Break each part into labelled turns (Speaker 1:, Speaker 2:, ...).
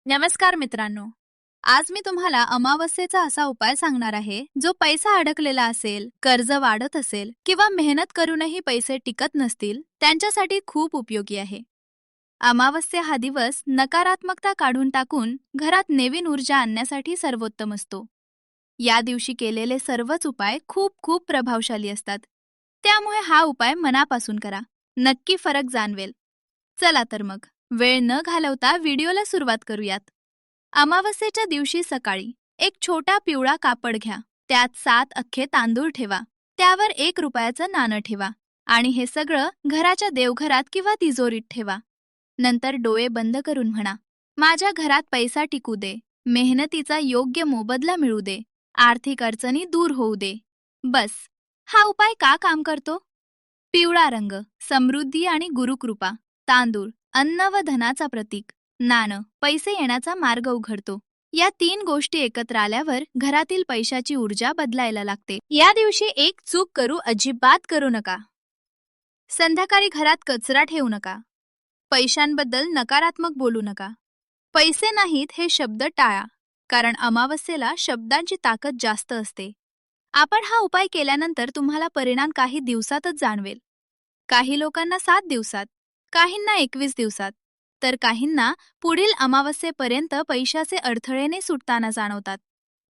Speaker 1: नमस्कार मित्रांनो. आज मी तुम्हाला अमावस्येचा असा उपाय सांगणार आहे जो पैसा अडकलेला असेल, कर्ज वाढत असेल किंवा मेहनत करूनही पैसे टिकत नसतील त्यांच्यासाठी खूप उपयोगी आहे. अमावस्या हा दिवस नकारात्मकता काढून टाकून घरात नवीन ऊर्जा आणण्यासाठी सर्वोत्तम असतो. या दिवशी केलेले सर्वच उपाय खूप खूप प्रभावशाली असतात. त्यामुळे हा उपाय मनापासून करा. नक्की फरक जाणवेल. चला तर मग वेळ न घालवता व्हिडिओला सुरुवात करूयात. अमावस्येच्या दिवशी सकाळी एक छोटा पिवळा कापड घ्या. त्यात 7 अख्खे तांदूळ ठेवा. त्यावर 1 रुपयाचं नाणं ठेवा आणि हे सगळं घराच्या देवघरात किंवा तिजोरीत ठेवा. नंतर डोळे बंद करून म्हणा, माझ्या घरात पैसा टिकू दे, मेहनतीचा योग्य मोबदला मिळू दे, आर्थिक अडचणी दूर होऊ दे. बस. हा उपाय का काम करतो? पिवळा रंग समृद्धी आणि गुरुकृपा, तांदूळ अन्न व धनाचा प्रतीक, नाणं पैसे येण्याचा मार्ग उघडतो. या 3 गोष्टी एकत्र आल्यावर घरातील पैशाची ऊर्जा बदलायला लागते. या दिवशी एक चूक अजिबात करू नका. संध्याकाळी घरात कचरा ठेवू नका. पैशांबद्दल नकारात्मक बोलू नका. पैसे नाहीत हे शब्द टाळा, कारण अमावस्येला शब्दांची ताकद जास्त असते. आपण हा उपाय केल्यानंतर तुम्हाला परिणाम काही दिवसातच जाणवेल. काही लोकांना 7 दिवसात, काहींना 21 दिवसात, तर काहींना पुढील अमावस्येपर्यंत पैशाचे अडथळेने सुटताना जाणवतात.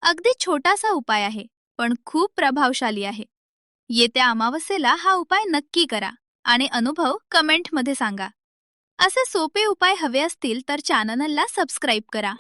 Speaker 1: अगदी छोटासा उपाय आहे, पण खूप प्रभावशाली आहे. येत्या अमावस्येला हा उपाय नक्की करा आणि अनुभव कमेंटमध्ये सांगा. असे सोपे उपाय हवे असतील तर चॅनलला सबस्क्राईब करा.